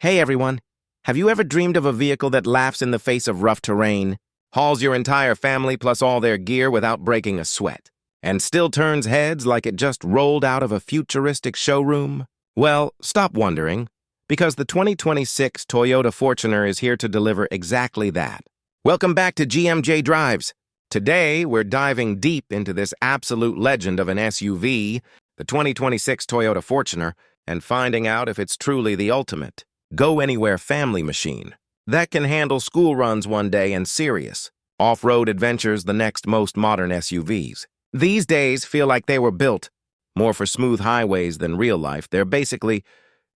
Hey everyone, have you ever dreamed of a vehicle that laughs in the face of rough terrain, hauls your entire family plus all their gear without breaking a sweat, and still turns heads like it just rolled out of a futuristic showroom? Well, stop wondering, because the 2026 Toyota Fortuner is here to deliver exactly that. Welcome back to GMJ Drives. Today, we're diving deep into this absolute legend of an SUV, the 2026 Toyota Fortuner, and finding out if it's truly the ultimate go-anywhere family machine that can handle school runs one day and serious off-road adventures the next most modern SUVs. These days feel like they were built more for smooth highways than real life. They're basically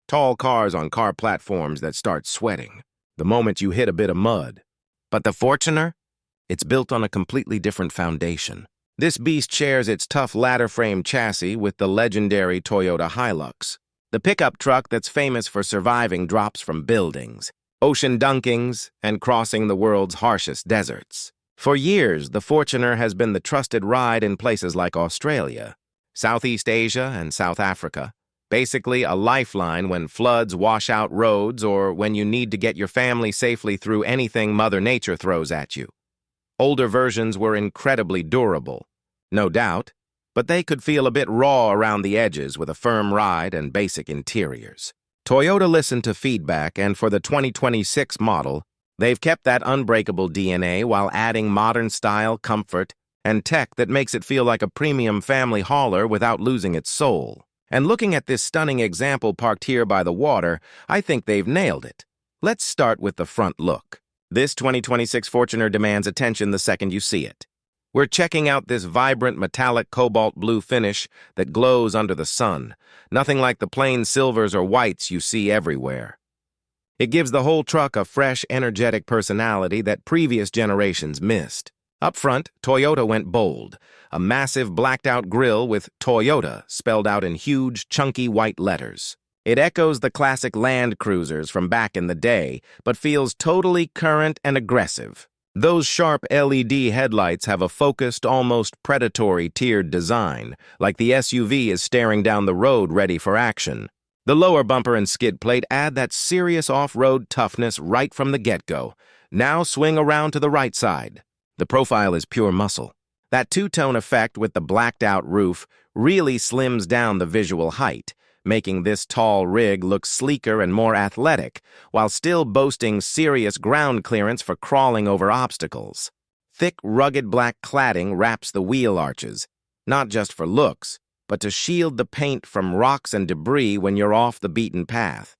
tall cars on car platforms that start sweating the moment you hit a bit of mud. But the Fortuner? It's built on a completely different foundation. This beast shares its tough ladder-frame chassis with the legendary Toyota Hilux, the pickup truck that's famous for surviving drops from buildings, ocean dunkings, and crossing the world's harshest deserts. For years, the Fortuner has been the trusted ride in places like Australia, Southeast Asia, and South Africa. Basically a lifeline when floods wash out roads or when you need to get your family safely through anything Mother Nature throws at you. Older versions were incredibly durable, no doubt, but they could feel a bit raw around the edges with a firm ride and basic interiors. Toyota listened to feedback, and for the 2026 model, they've kept that unbreakable DNA while adding modern style, comfort, and tech that makes it feel like a premium family hauler without losing its soul. And looking at this stunning example parked here by the water, I think they've nailed it. Let's start with the front look. This 2026 Fortuner demands attention the second you see it. We're checking out this vibrant metallic cobalt blue finish that glows under the sun, nothing like the plain silvers or whites you see everywhere. It gives the whole truck a fresh, energetic personality that previous generations missed. Up front, Toyota went bold, a massive blacked-out grille with Toyota spelled out in huge, chunky white letters. It echoes the classic Land Cruisers from back in the day, but feels totally current and aggressive. Those sharp LED headlights have a focused, almost predatory tiered design, like the SUV is staring down the road ready for action. The lower bumper and skid plate add that serious off-road toughness right from the get-go. Now swing around to the right side. The profile is pure muscle. That two-tone effect with the blacked-out roof really slims down the visual height, making this tall rig look sleeker and more athletic, while still boasting serious ground clearance for crawling over obstacles. Thick, rugged black cladding wraps the wheel arches, not just for looks, but to shield the paint from rocks and debris when you're off the beaten path.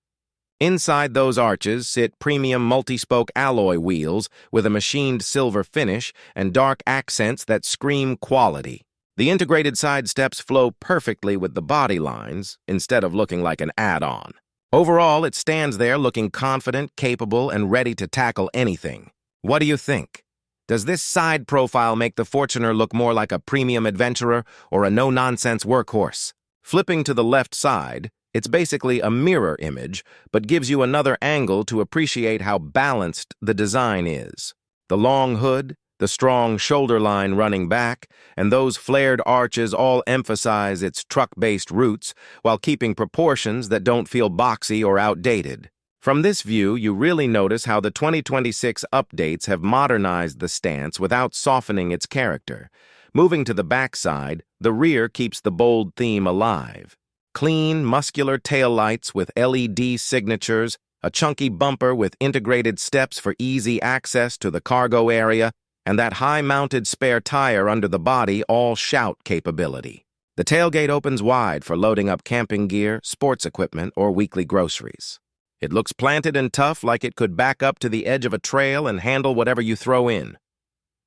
Inside those arches sit premium multi-spoke alloy wheels with a machined silver finish and dark accents that scream quality. The integrated side steps flow perfectly with the body lines instead of looking like an add-on. Overall, it stands there looking confident, capable, and ready to tackle anything. What do you think? Does this side profile make the Fortuner look more like a premium adventurer or a no-nonsense workhorse? Flipping to the left side, it's basically a mirror image, but gives you another angle to appreciate how balanced the design is. The long hood, the strong shoulder line running back, and those flared arches all emphasize its truck-based roots while keeping proportions that don't feel boxy or outdated. From this view, you really notice how the 2026 updates have modernized the stance without softening its character. Moving to the backside, the rear keeps the bold theme alive. Clean, muscular taillights with LED signatures, a chunky bumper with integrated steps for easy access to the cargo area, and that high-mounted spare tire under the body all shout capability. The tailgate opens wide for loading up camping gear, sports equipment, or weekly groceries. It looks planted and tough, like it could back up to the edge of a trail and handle whatever you throw in.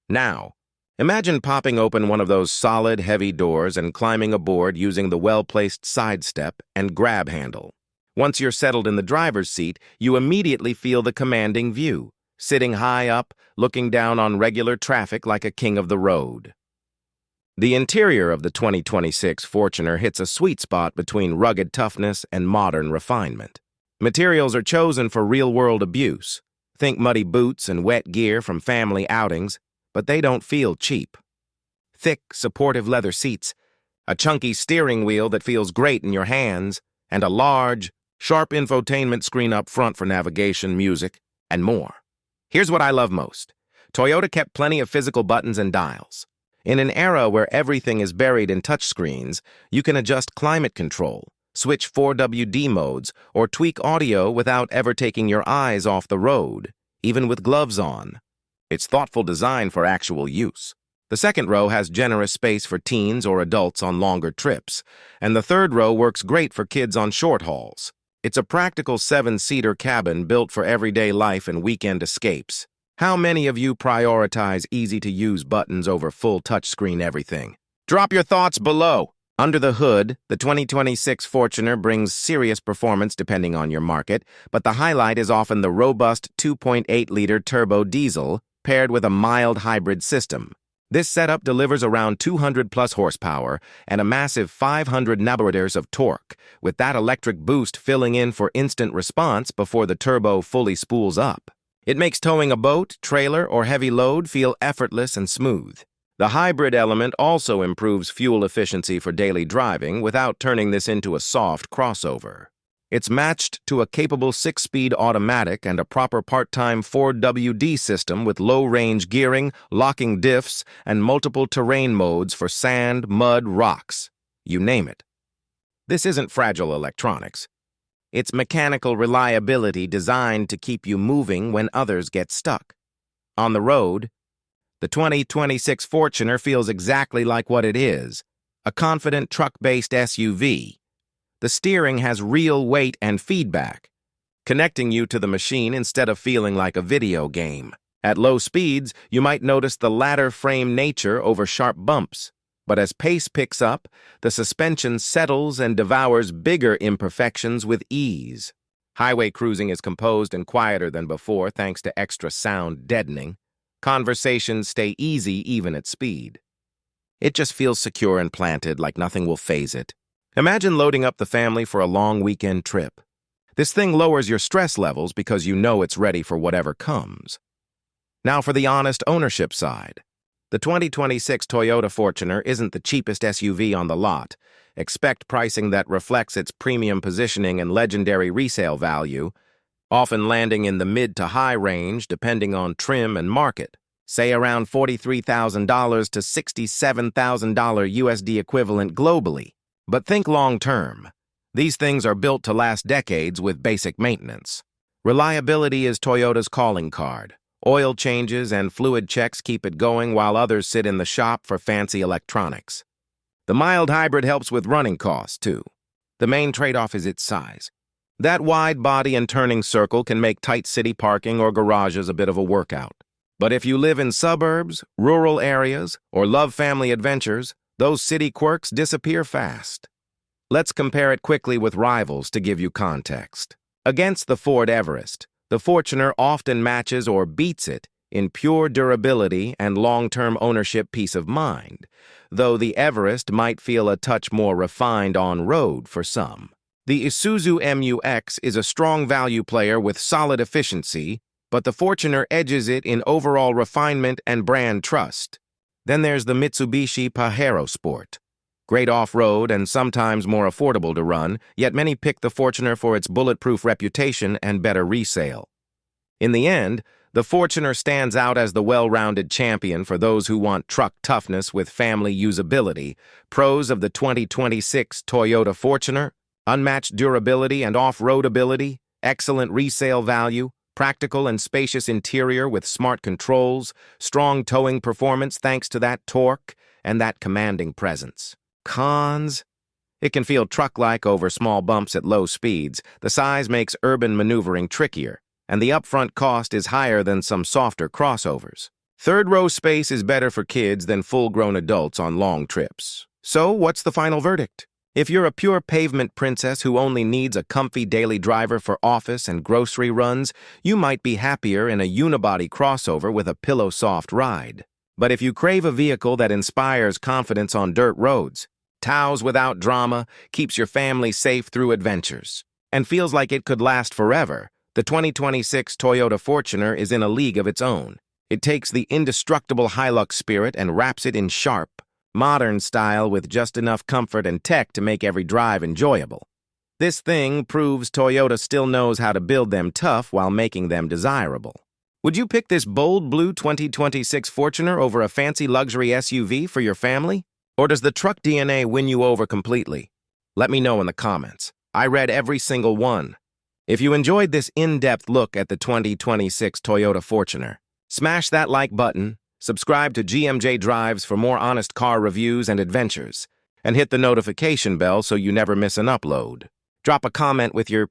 Now, imagine popping open one of those solid, heavy doors and climbing aboard using the well-placed side step and grab handle. Once you're settled in the driver's seat, you immediately feel the commanding view, sitting high up, looking down on regular traffic like a king of the road. The interior of the 2026 Fortuner hits a sweet spot between rugged toughness and modern refinement. Materials are chosen for real-world abuse. Think muddy boots and wet gear from family outings, but they don't feel cheap. Thick, supportive leather seats, a chunky steering wheel that feels great in your hands, and a large, sharp infotainment screen up front for navigation, music, and more. Here's what I love most. Toyota kept plenty of physical buttons and dials. In an era where everything is buried in touchscreens, you can adjust climate control, switch 4WD modes, or tweak audio without ever taking your eyes off the road, even with gloves on. It's thoughtful design for actual use. The second row has generous space for teens or adults on longer trips, and the third row works great for kids on short hauls. It's a practical 7-seater cabin built for everyday life and weekend escapes. How many of you prioritize easy-to-use buttons over full touchscreen everything? Drop your thoughts below. Under the hood, the 2026 Fortuner brings serious performance depending on your market, but the highlight is often the robust 2.8-liter turbo diesel paired with a mild hybrid system. This setup delivers around 200-plus horsepower and a massive 500 newton-meters of torque, with that electric boost filling in for instant response before the turbo fully spools up. It makes towing a boat, trailer, or heavy load feel effortless and smooth. The hybrid element also improves fuel efficiency for daily driving without turning this into a soft crossover. It's matched to a capable 6-speed automatic and a proper part-time 4WD system with low-range gearing, locking diffs, and multiple terrain modes for sand, mud, rocks. You name it. This isn't fragile electronics. It's mechanical reliability designed to keep you moving when others get stuck. On the road, the 2026 Fortuner feels exactly like what it is, a confident truck-based SUV. The steering has real weight and feedback, connecting you to the machine instead of feeling like a video game. At low speeds, you might notice the ladder frame nature over sharp bumps. But as pace picks up, the suspension settles and devours bigger imperfections with ease. Highway cruising is composed and quieter than before thanks to extra sound deadening. Conversations stay easy even at speed. It just feels secure and planted like nothing will faze it. Imagine loading up the family for a long weekend trip. This thing lowers your stress levels because you know it's ready for whatever comes. Now for the honest ownership side. The 2026 Toyota Fortuner isn't the cheapest SUV on the lot. Expect pricing that reflects its premium positioning and legendary resale value, often landing in the mid to high range depending on trim and market, say around $43,000 to $67,000 USD equivalent globally. But think long-term. These things are built to last decades with basic maintenance. Reliability is Toyota's calling card. Oil changes and fluid checks keep it going while others sit in the shop for fancy electronics. The mild hybrid helps with running costs, too. The main trade-off is its size. That wide body and turning circle can make tight city parking or garages a bit of a workout. But if you live in suburbs, rural areas, or love family adventures, those city quirks disappear fast. Let's compare it quickly with rivals to give you context. Against the Ford Everest, the Fortuner often matches or beats it in pure durability and long-term ownership peace of mind, though the Everest might feel a touch more refined on-road for some. The Isuzu MU-X is a strong value player with solid efficiency, but the Fortuner edges it in overall refinement and brand trust. Then there's the Mitsubishi Pajero Sport. Great off-road and sometimes more affordable to run, yet many pick the Fortuner for its bulletproof reputation and better resale. In the end, the Fortuner stands out as the well-rounded champion for those who want truck toughness with family usability. Pros of the 2026 Toyota Fortuner: unmatched durability and off-road ability, excellent resale value, practical and spacious interior with smart controls, strong towing performance thanks to that torque and that commanding presence. Cons: it can feel truck-like over small bumps at low speeds. The size makes urban maneuvering trickier, and the upfront cost is higher than some softer crossovers. Third-row space is better for kids than full-grown adults on long trips. So, what's the final verdict? If you're a pure pavement princess who only needs a comfy daily driver for office and grocery runs, you might be happier in a unibody crossover with a pillow-soft ride. But if you crave a vehicle that inspires confidence on dirt roads, tows without drama, keeps your family safe through adventures, and feels like it could last forever, the 2026 Toyota Fortuner is in a league of its own. It takes the indestructible Hilux spirit and wraps it in sharp, modern style with just enough comfort and tech to make every drive enjoyable. This thing proves Toyota still knows how to build them tough while making them desirable. Would you pick this bold blue 2026 Fortuner over a fancy luxury SUV for your family? Or does the truck DNA win you over completely? Let me know in the comments. I read every single one. If you enjoyed this in-depth look at the 2026 Toyota Fortuner, smash that like button, subscribe to GMJ Drives for more honest car reviews and adventures, and hit the notification bell so you never miss an upload. Drop a comment with your